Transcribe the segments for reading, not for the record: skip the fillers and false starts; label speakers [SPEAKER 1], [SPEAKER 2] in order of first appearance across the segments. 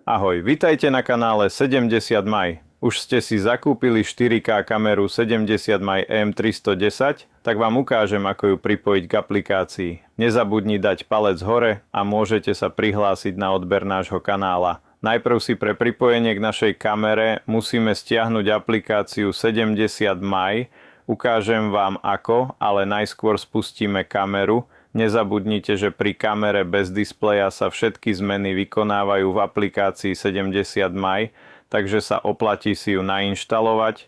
[SPEAKER 1] Ahoj, vitajte na kanále 70 maj. Už ste si zakúpili 4K kameru 70 maj M310, tak vám ukážem, ako ju pripojiť k aplikácii. Nezabudni dať palec hore a môžete sa prihlásiť na odber nášho kanála. Najprv si pre pripojenie k našej kamere musíme stiahnuť aplikáciu 70 maj. Ukážem vám ako, ale najskôr spustíme kameru. Nezabudnite, že pri kamere bez displeja sa všetky zmeny vykonávajú v aplikácii 70 maj, takže sa oplatí si ju nainštalovať,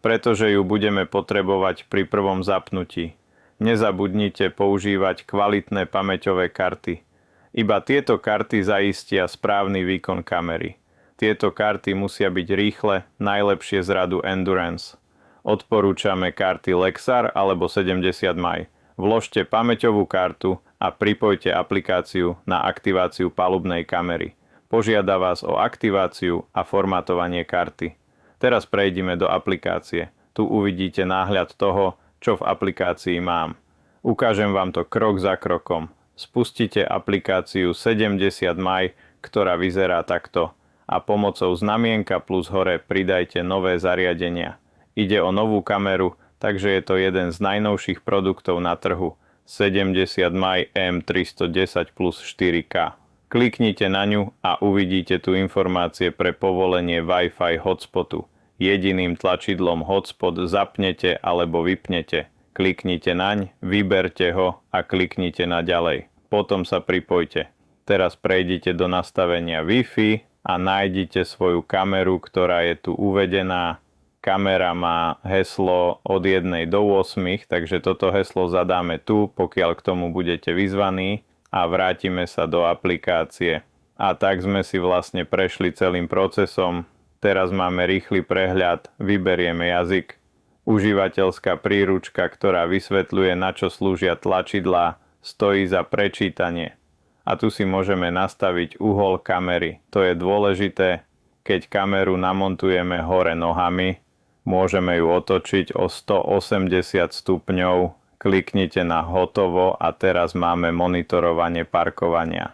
[SPEAKER 1] pretože ju budeme potrebovať pri prvom zapnutí. Nezabudnite používať kvalitné pamäťové karty. Iba tieto karty zaistia správny výkon kamery. Tieto karty musia byť rýchle, najlepšie z radu Endurance. Odporúčame karty Lexar alebo 70 maj. Vložte pamäťovú kartu a pripojte aplikáciu na aktiváciu palubnej kamery. Požiada vás o aktiváciu a formátovanie karty. Teraz prejdime do aplikácie. Tu uvidíte náhľad toho, čo v aplikácii mám. Ukážem vám to krok za krokom. Spustite aplikáciu 70 maj, ktorá vyzerá takto, a pomocou znamienka plus hore pridajte nové zariadenia. Ide o novú kameru, takže je to jeden z najnovších produktov na trhu 70 maj M310 plus 4K. Kliknite na ňu a uvidíte tu informácie pre povolenie Wi-Fi hotspotu. Jediným tlačidlom hotspot zapnete alebo vypnete. Kliknite naň, vyberte ho a kliknite na ďalej. Potom sa pripojte. Teraz prejdite do nastavenia Wi-Fi a nájdite svoju kameru, ktorá je tu uvedená. Kamera má heslo od 1 do 8, takže toto heslo zadáme tu, pokiaľ k tomu budete vyzvaní, a vrátime sa do aplikácie. A tak sme si vlastne prešli celým procesom. Teraz máme rýchly prehľad, vyberieme jazyk. Užívateľská príručka, ktorá vysvetľuje, na čo slúžia tlačidlá, stojí za prečítanie. A tu si môžeme nastaviť uhol kamery. To je dôležité, keď kameru namontujeme hore nohami. Môžeme ju otočiť o 180 stupňov, kliknite na hotovo a teraz máme monitorovanie parkovania.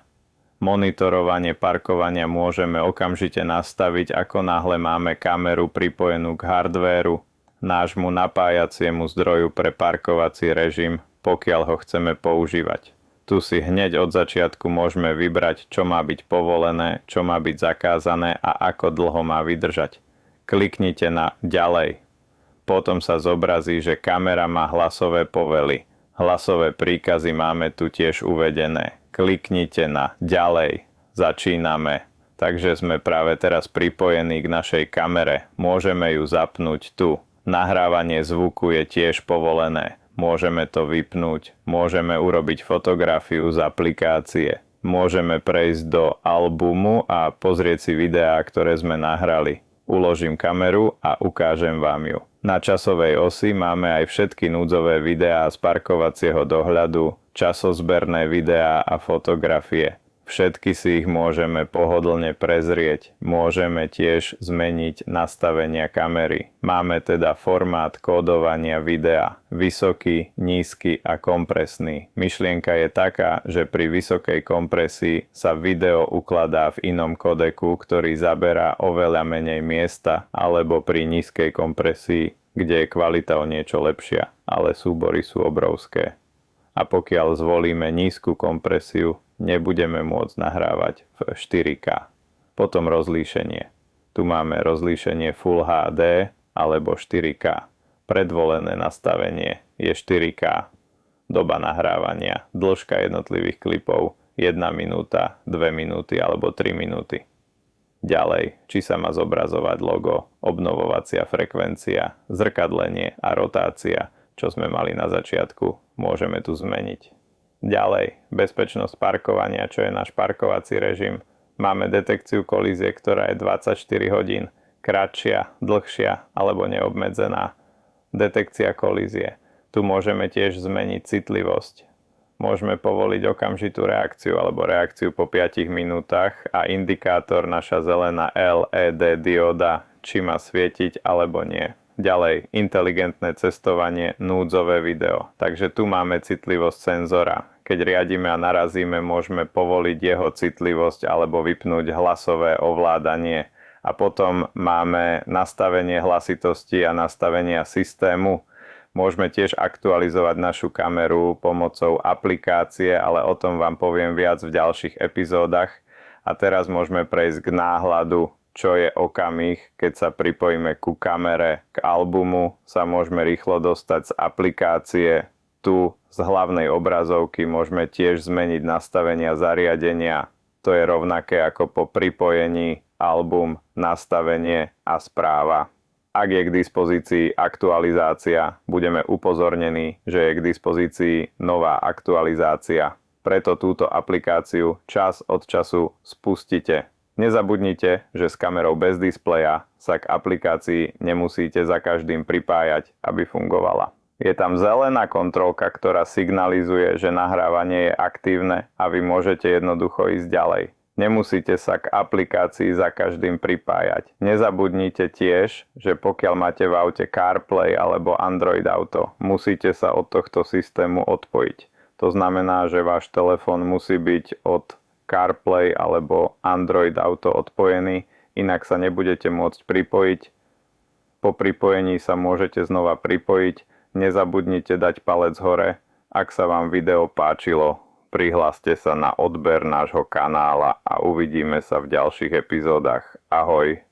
[SPEAKER 1] Monitorovanie parkovania môžeme okamžite nastaviť, ako náhle máme kameru pripojenú k hardvéru, nášmu napájaciemu zdroju pre parkovací režim, pokiaľ ho chceme používať. Tu si hneď od začiatku môžeme vybrať, čo má byť povolené, čo má byť zakázané a ako dlho má vydržať. Kliknite na ďalej. Potom sa zobrazí, že kamera má hlasové povely. Hlasové príkazy máme tu tiež uvedené. Kliknite na ďalej. Začíname. Takže sme práve teraz pripojení k našej kamere. Môžeme ju zapnúť tu. Nahrávanie zvuku je tiež povolené. Môžeme to vypnúť. Môžeme urobiť fotografiu z aplikácie. Môžeme prejsť do albumu a pozrieť si videá, ktoré sme nahrali. Uložím kameru a ukážem vám ju. Na časovej osi máme aj všetky núdzové videá z parkovacieho dohľadu, časozberné videá a fotografie. Všetky si ich môžeme pohodlne prezrieť. Môžeme tiež zmeniť nastavenia kamery. Máme teda formát kódovania videa. Vysoký, nízky a kompresný. Myšlienka je taká, že pri vysokej kompresii sa video ukladá v inom kodeku, ktorý zaberá oveľa menej miesta, alebo pri nízkej kompresii, kde je kvalita o niečo lepšia, ale súbory sú obrovské. A pokiaľ zvolíme nízku kompresiu, nebudeme môcť nahrávať v 4K. Potom rozlíšenie. Tu máme rozlíšenie Full HD alebo 4K. Predvolené nastavenie je 4K. Doba nahrávania, dĺžka jednotlivých klipov 1 minúta, 2 minúty alebo 3 minúty. Ďalej, či sa má zobrazovať logo, obnovovacia frekvencia, zrkadlenie a rotácia, čo sme mali na začiatku, môžeme tu zmeniť. Ďalej, bezpečnosť parkovania, čo je náš parkovací režim. Máme detekciu kolízie, ktorá je 24 hodín, kratšia, dlhšia alebo neobmedzená. Detekcia kolízie. Tu môžeme tiež zmeniť citlivosť. Môžeme povoliť okamžitú reakciu alebo reakciu po 5 minútach a indikátor, naša zelená LED dióda, či má svietiť alebo nie. Ďalej, inteligentné cestovanie, núdzové video. Takže tu máme citlivosť senzora. keď riadime a narazíme, môžeme povoliť jeho citlivosť alebo vypnúť hlasové ovládanie. A potom máme nastavenie hlasitosti a nastavenia systému. Môžeme tiež aktualizovať našu kameru pomocou aplikácie, ale o tom vám poviem viac v ďalších epizódach. A teraz môžeme prejsť k náhľadu, čo je okamih, keď sa pripojíme ku kamere, k albumu, sa môžeme rýchlo dostať z aplikácie. Tu z hlavnej obrazovky môžeme tiež zmeniť nastavenia zariadenia. To je rovnaké ako po pripojení, album, nastavenie a správa. Ak je k dispozícii aktualizácia, budeme upozornení, že je k dispozícii nová aktualizácia. Preto túto aplikáciu čas od času spustite. Nezabudnite, že s kamerou bez displeja sa k aplikácii nemusíte za každým pripájať, aby fungovala. Je tam zelená kontrolka, ktorá signalizuje, že nahrávanie je aktívne a vy môžete jednoducho ísť ďalej. Nemusíte sa k aplikácii za každým pripájať. Nezabudnite tiež, že pokiaľ máte v aute CarPlay alebo Android Auto, musíte sa od tohto systému odpojiť. To znamená, že váš telefón musí byť od CarPlay alebo Android Auto odpojený, inak sa nebudete môcť pripojiť. Po pripojení sa môžete znova pripojiť. Nezabudnite dať palec hore. Ak sa vám video páčilo, prihláste sa na odber nášho kanála a uvidíme sa v ďalších epizódach. Ahoj.